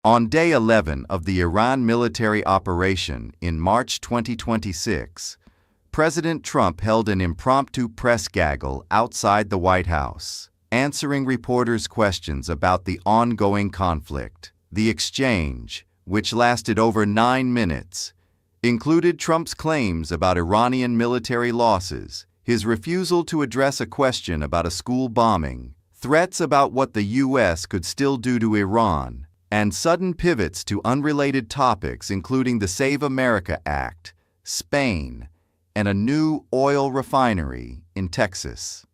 On day 11 of the Iran military operation in March 2026, President Trump held an impromptu press gaggle outside the White House, answering reporters' questions about the ongoing conflict. The exchange, which lasted over 9 minutes, included Trump's claims about Iranian military losses, his refusal to address a question about a school bombing, threats about what the U.S. could still do to Iran, and sudden pivots to unrelated topics including the Save America Act, Spain, and a new oil refinery in Texas.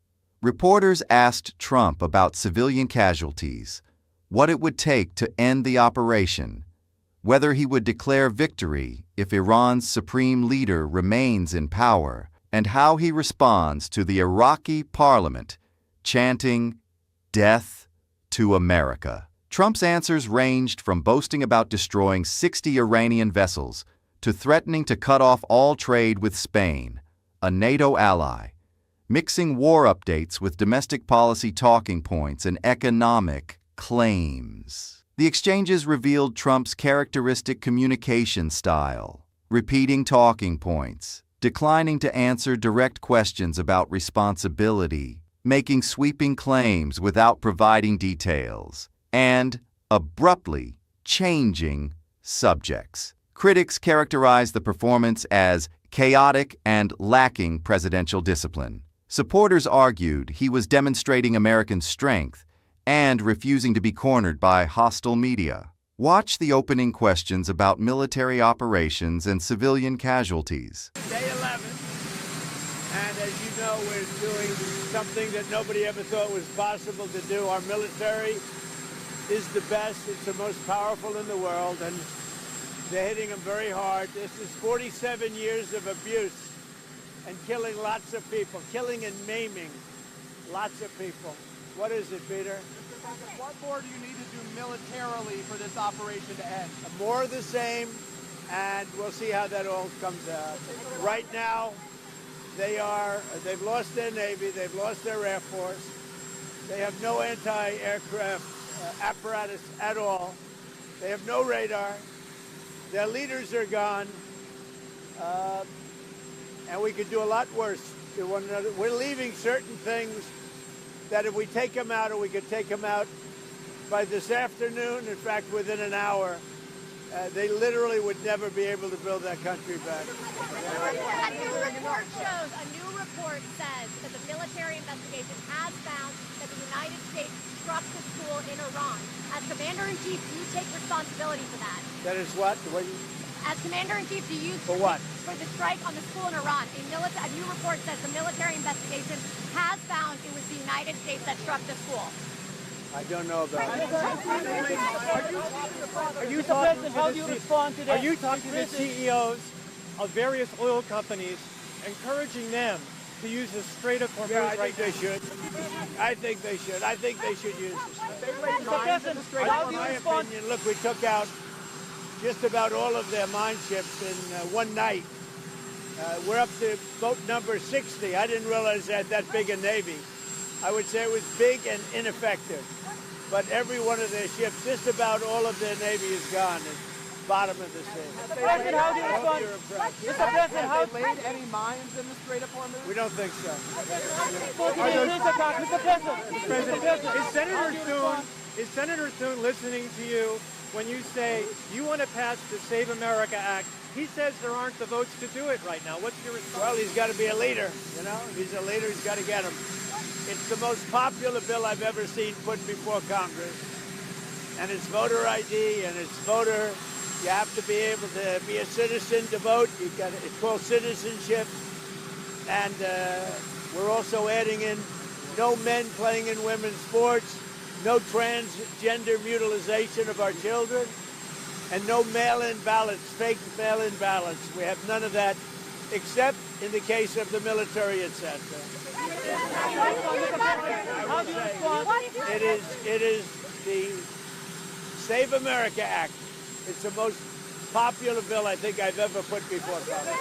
Reporters asked Trump about civilian casualties, what it would take to end the operation, whether he would declare victory if Iran's supreme leader remains in power, and how he responds to the Iraqi parliament chanting, "Death to America." Trump's answers ranged from boasting about destroying 60 Iranian vessels to threatening to cut off all trade with Spain, a NATO ally, mixing war updates with domestic policy talking points and economic claims. The exchanges revealed Trump's characteristic communication style, repeating talking points, declining to answer direct questions about responsibility, making sweeping claims without providing details, and abruptly changing subjects. Critics characterize the performance as chaotic and lacking presidential discipline. Supporters argued he was demonstrating American strength and refusing to be cornered by hostile media. Watch the opening questions about military operations and civilian casualties. Day 11, and as you know, we're doing something that nobody ever thought was possible to do. Our military is the best, it's the most powerful in the world, and they're hitting them very hard. This is 47 years of abuse and killing lots of people, killing and maiming lots of people. What is it, Peter? What more do you need to do militarily for this operation to end? More of the same, and we'll see how that all comes out. Right now, they've lost their Navy, they've lost their Air Force, they have no anti-aircraft apparatus at all, they have no radar, their leaders are gone, and we could do a lot worse to one another. We're leaving certain things that if we take them out, or we could take them out by this afternoon, in fact, within an hour, they literally would never be able to build that country back. A new report says that the military investigation has found that the United States struck the school in Iran. As Commander-in-Chief, do you take responsibility for that? That is what? As Commander-in-Chief, do you... For what? For the strike on the school in Iran. A new report says the military investigation has found it was the United States that struck the school. I don't know about that. How do you respond to that? Are you talking to the CEOs of various oil companies, encouraging them to use the Strait of Hormuz I right think they should. I think they should. I think they should use the How do you my respond? opinion, look, we took out just about all of their mine ships in one night. We're up to boat number 60. I didn't realize they had that big a Navy. I would say it was big and ineffective. But every one of their ships, just about all of their Navy is gone. It's bottom of the sea. Mr. President, how do you respond? Mr. President, how Have they laid any mines in the Strait of Hormuz? We don't think so. Mr. President, is Senator Thune listening to you when you say you want to pass the Save America Act? He says there aren't the votes to do it right now. What's your response? Well, he's got to be a leader, you know? If he's a leader, he's got to get him. It's the most popular bill I've ever seen put before Congress. And it's voter ID, and it's voter, you have to be able to be a citizen to vote. It's called citizenship. And we're also adding in no men playing in women's sports, no transgender mutilization of our children, and no mail-in ballots, fake mail-in ballots. We have none of that, except in the case of the military, etc. How do you respond? It is the Save America Act. It's the most popular bill I think I've ever put before Congress.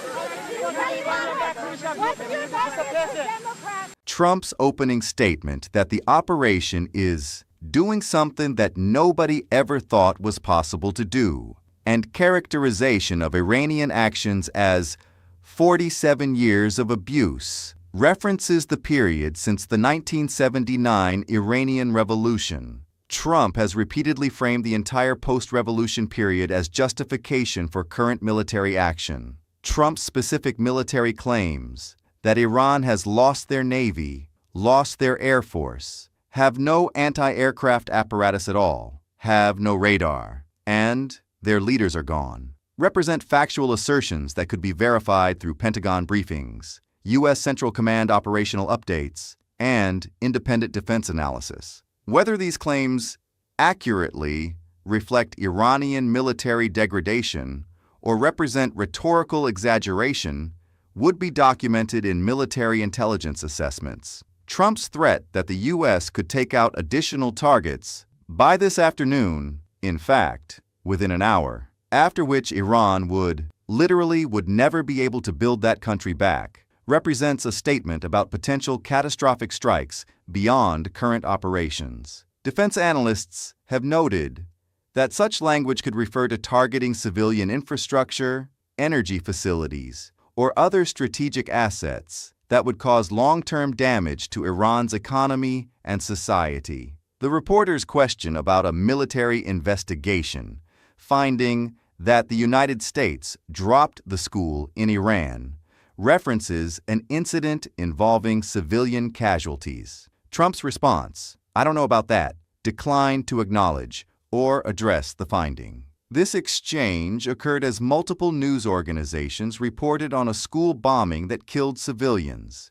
Trump's opening statement that the operation is doing something that nobody ever thought was possible to do, and characterization of Iranian actions as 47 years of abuse references the period since the 1979 Iranian Revolution. Trump has repeatedly framed the entire post-revolution period as justification for current military action. Trump's specific military claims that Iran has lost their navy, lost their air force, have no anti-aircraft apparatus at all, have no radar, and their leaders are gone, represent factual assertions that could be verified through Pentagon briefings, U.S. Central Command operational updates, and independent defense analysis. Whether these claims accurately reflect Iranian military degradation or represent rhetorical exaggeration would be documented in military intelligence assessments. Trump's threat that the U.S. could take out additional targets by this afternoon, in fact, within an hour, after which Iran would never be able to build that country back, represents a statement about potential catastrophic strikes beyond current operations. Defense analysts have noted that such language could refer to targeting civilian infrastructure, energy facilities, or other strategic assets that would cause long-term damage to Iran's economy and society. The reporter's question about a military investigation, finding that the United States dropped the school in Iran, references an incident involving civilian casualties. Trump's response, "I don't know about that," declined to acknowledge or address the finding. This exchange occurred as multiple news organizations reported on a school bombing that killed civilians,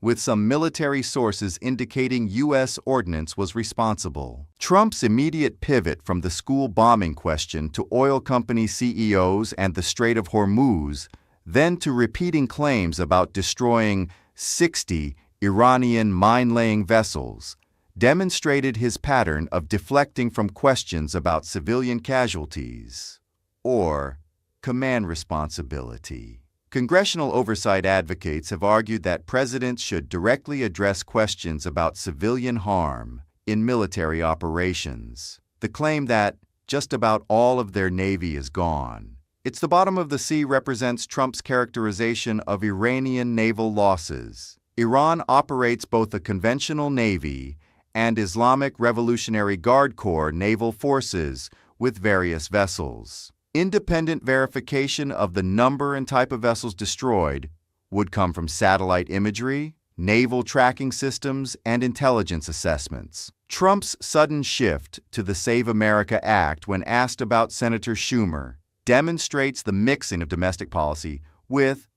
with some military sources indicating U.S. ordnance was responsible. Trump's immediate pivot from the school bombing question to oil company CEOs and the Strait of Hormuz, then to repeating claims about destroying 60 Iranian mine-laying vessels, demonstrated his pattern of deflecting from questions about civilian casualties or command responsibility. Congressional oversight advocates have argued that presidents should directly address questions about civilian harm in military operations. The claim that just about all of their navy is gone. It's the bottom of the sea represents Trump's characterization of Iranian naval losses. Iran operates both a conventional navy and Islamic Revolutionary Guard Corps naval forces with various vessels. Independent verification of the number and type of vessels destroyed would come from satellite imagery, naval tracking systems, and intelligence assessments. Trump's sudden shift to the Save America Act when asked about Senator Schumer demonstrates the mixing of domestic policy with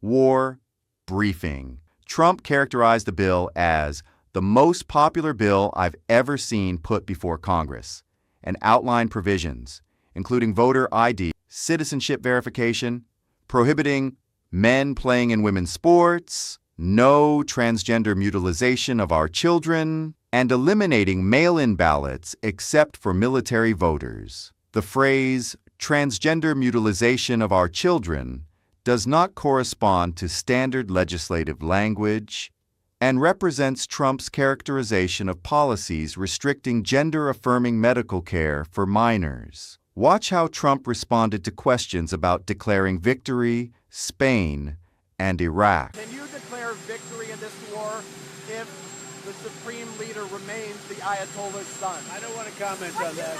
war briefing. Trump characterized the bill as the most popular bill I've ever seen put before Congress, and outlined provisions, including voter ID, citizenship verification, prohibiting men playing in women's sports, no transgender mutilation of our children, and eliminating mail-in ballots except for military voters. The phrase, transgender mutilation of our children, does not correspond to standard legislative language and represents Trump's characterization of policies restricting gender-affirming medical care for minors. Watch how Trump responded to questions about declaring victory, Spain, and Iraq. Can you declare victory in this war if the supreme leader remains the Ayatollah's son? I don't want to comment on that.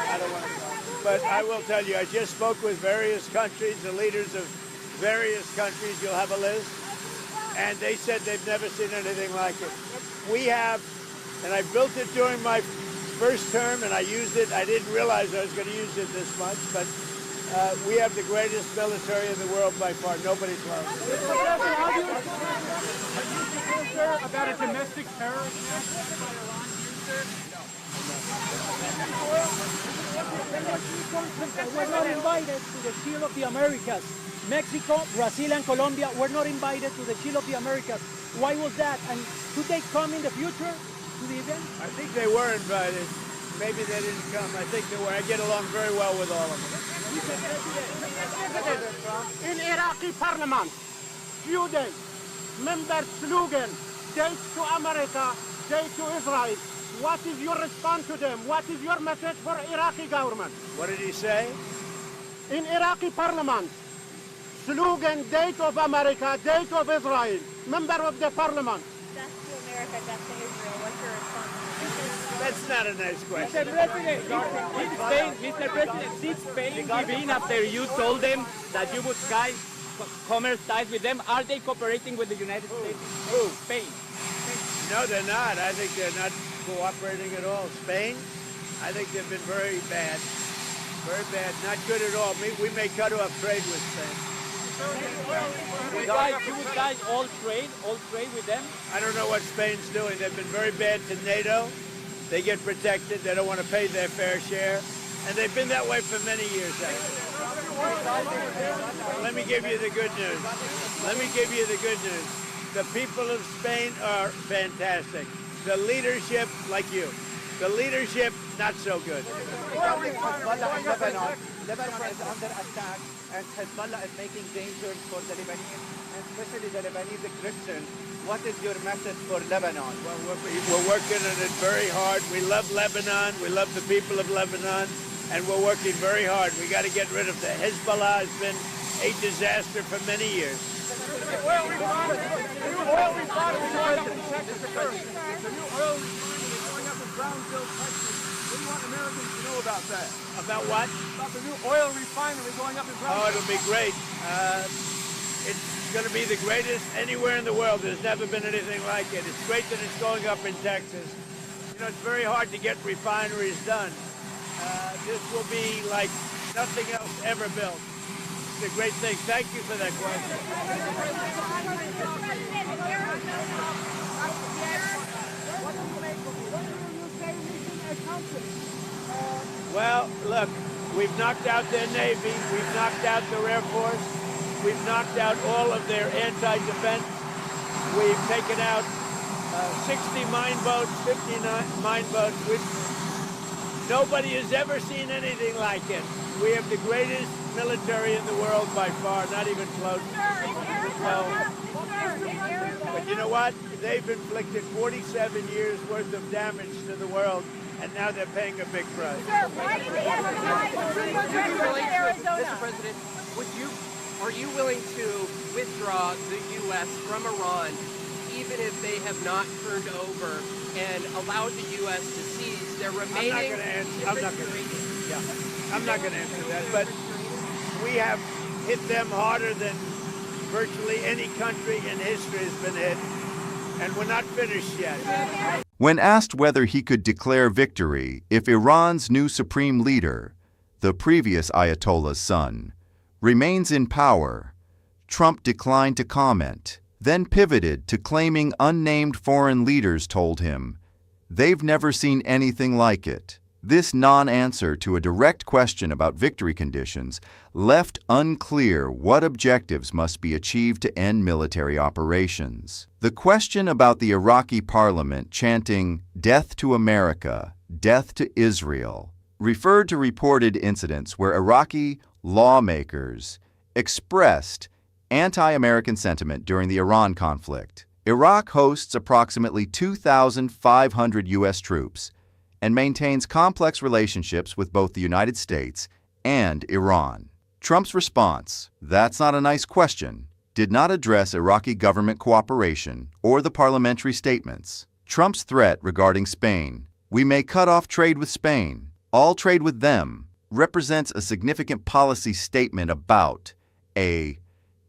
I don't want to comment. But I will tell you, I just spoke with various countries, the leaders of various countries. You'll have a list. And they said they've never seen anything like it. We have, and I built it during my first term, and I used it. I didn't realize I was going to use it this much, but we have the greatest military in the world by far. Nobody close. About a domestic terrorist We're not invited to the Shield of the Americas. Mexico, Brazil, and Colombia were not invited to the Shield of the Americas. Why was that? And could they come in the future to the event? I think they were invited. Maybe they didn't come. I think they were. I get along very well with all of them. In Iraqi parliament, few days, members slogan, date to America, date to Israel. What is your response to them? What is your message for Iraqi government? What did he say? In Iraqi parliament, slogan, date of America, date of Israel, member of the parliament. Death to America, death to Israel. What's your response? That's not a nice question. Mr. President, did Spain give in after you told them that you would cut commerce ties with them? Are they cooperating with the United States? Who? Spain. No, they're not. I think they're not cooperating at all. Spain, I think they've been very bad. Very bad. Not good at all. We may cut off trade with Spain. You would guys all trade with them? I don't know what Spain's doing. They've been very bad to NATO. They get protected. They don't want to pay their fair share. And they've been that way for many years, actually. Let me give you the good news. Let me give you the good news. The people of Spain are fantastic. The leadership, like you. The leadership, not so good. Lebanon is under attack, and Hezbollah is making dangers for the Lebanese, and especially the Lebanese Christians. What is your message for Lebanon? Well, we're working on it very hard. We love Lebanon. We love the people of Lebanon, and we're working very hard. We got to get rid of the Hezbollah. Has been a disaster for many years. The new oil refinery going up in Texas. The new oil refinery going up in Brownsville, Texas. What do you want Americans to know about that? About what? About the new oil refinery going up in Brownsville. Oh, it'll be great. It's going to be the greatest anywhere in the world. There's never been anything like it. It's great that it's going up in Texas. You know, it's very hard to get refineries done. This will be like nothing else ever built. It's a great thing. Thank you for that question. Well, look, we've knocked out their Navy. We've knocked out their Air Force. We've knocked out all of their anti-defense. We've taken out 60 mine boats, 59 mine boats. Nobody has ever seen anything like it. We have the greatest military in the world by far, not even close. But you know what? They've inflicted 47 years worth of damage to the world, and now they're paying a big price. Mr. President, are you willing to withdraw the U.S. from Iran, even if they have not turned over and allowed the U.S. to seize their remaining? I'm not going to answer that, but we have hit them harder than virtually any country in history has been hit, and we're not finished yet. When asked whether he could declare victory if Iran's new supreme leader, the previous Ayatollah's son, remains in power, Trump declined to comment, then pivoted to claiming unnamed foreign leaders told him they've never seen anything like it. This non-answer to a direct question about victory conditions left unclear what objectives must be achieved to end military operations. The question about the Iraqi parliament chanting "Death to America, Death to Israel" referred to reported incidents where Iraqi lawmakers expressed anti-American sentiment during the Iran conflict. Iraq hosts approximately 2,500 U.S. troops and maintains complex relationships with both the United States and Iran. Trump's response, "That's not a nice question," did not address Iraqi government cooperation or the parliamentary statements. Trump's threat regarding Spain, "We may cut off trade with Spain, all trade with them," represents a significant policy statement about a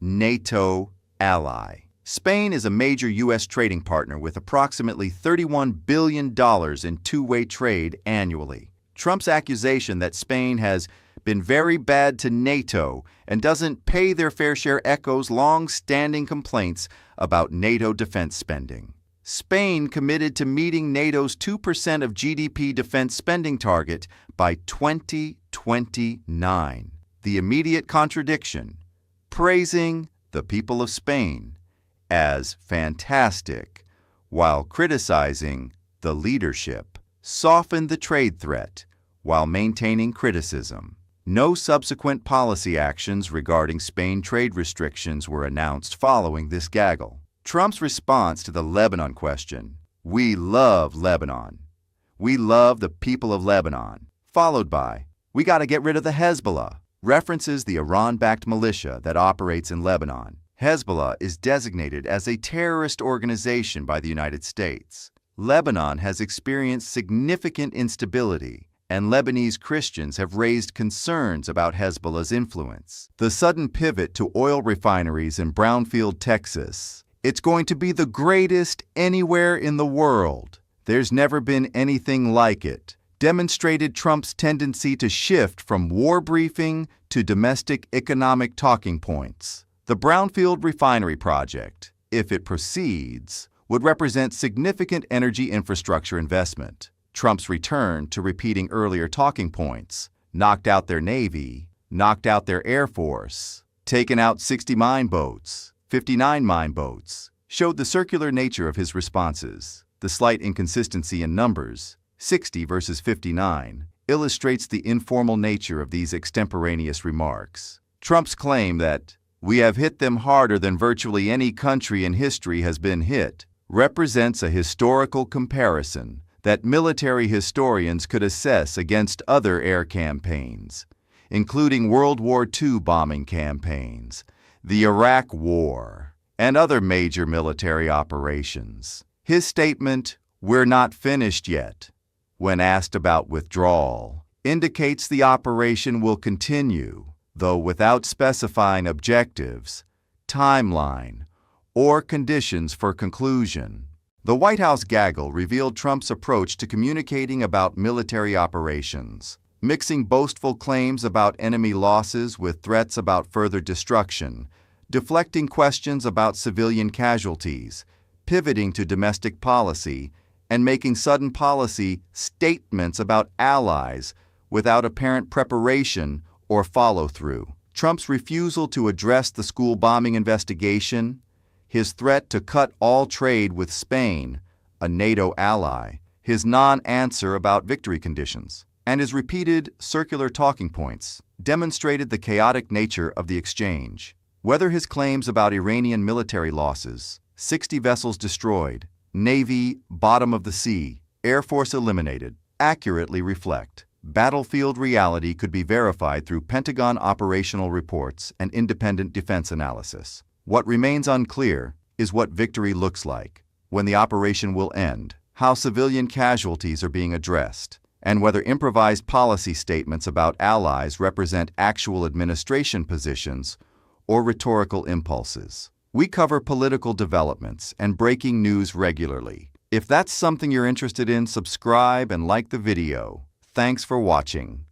NATO ally. Spain is a major U.S. trading partner with approximately $31 billion in two-way trade annually. Trump's accusation that Spain has been very bad to NATO and doesn't pay their fair share echoes long-standing complaints about NATO defense spending. Spain committed to meeting NATO's 2% of GDP defense spending target by 2029. The immediate contradiction, praising the people of Spain as fantastic, while criticizing the leadership, softened the trade threat while maintaining criticism. No subsequent policy actions regarding Spain trade restrictions were announced following this gaggle. Trump's response to the Lebanon question, "We love Lebanon," "We love the people of Lebanon," followed by, "We got to get rid of the Hezbollah," references the Iran-backed militia that operates in Lebanon. Hezbollah is designated as a terrorist organization by the United States. Lebanon has experienced significant instability, and Lebanese Christians have raised concerns about Hezbollah's influence. The sudden pivot to oil refineries in Brownfield, Texas. "It's going to be the greatest anywhere in the world. There's never been anything like it," demonstrated Trump's tendency to shift from war briefing to domestic economic talking points. The Brownfield refinery project, if it proceeds, would represent significant energy infrastructure investment. Trump's return to repeating earlier talking points, knocked out their Navy, knocked out their Air Force, taken out 60 mine boats, 59 mine boats, showed the circular nature of his responses. The slight inconsistency in numbers, 60 versus 59, illustrates the informal nature of these extemporaneous remarks. Trump's claim that "we have hit them harder than virtually any country in history has been hit" represents a historical comparison that military historians could assess against other air campaigns, including World War II bombing campaigns, the Iraq War, and other major military operations. His statement, "We're not finished yet," when asked about withdrawal, indicates the operation will continue, though without specifying objectives, timeline, or conditions for conclusion. The White House gaggle revealed Trump's approach to communicating about military operations, mixing boastful claims about enemy losses with threats about further destruction, deflecting questions about civilian casualties, pivoting to domestic policy, and making sudden policy statements about allies without apparent preparation or follow-through. Trump's refusal to address the school bombing investigation, his threat to cut all trade with Spain, a NATO ally, his non-answer about victory conditions, and his repeated circular talking points demonstrated the chaotic nature of the exchange. Whether his claims about Iranian military losses, 60 vessels destroyed, Navy bottom of the sea, Air Force eliminated, accurately reflect battlefield reality could be verified through Pentagon operational reports and independent defense analysis. What remains unclear is what victory looks like, when the operation will end, how civilian casualties are being addressed, and whether improvised policy statements about allies represent actual administration positions or rhetorical impulses. We cover political developments and breaking news regularly. If that's something you're interested in, subscribe and like the video. Thanks for watching.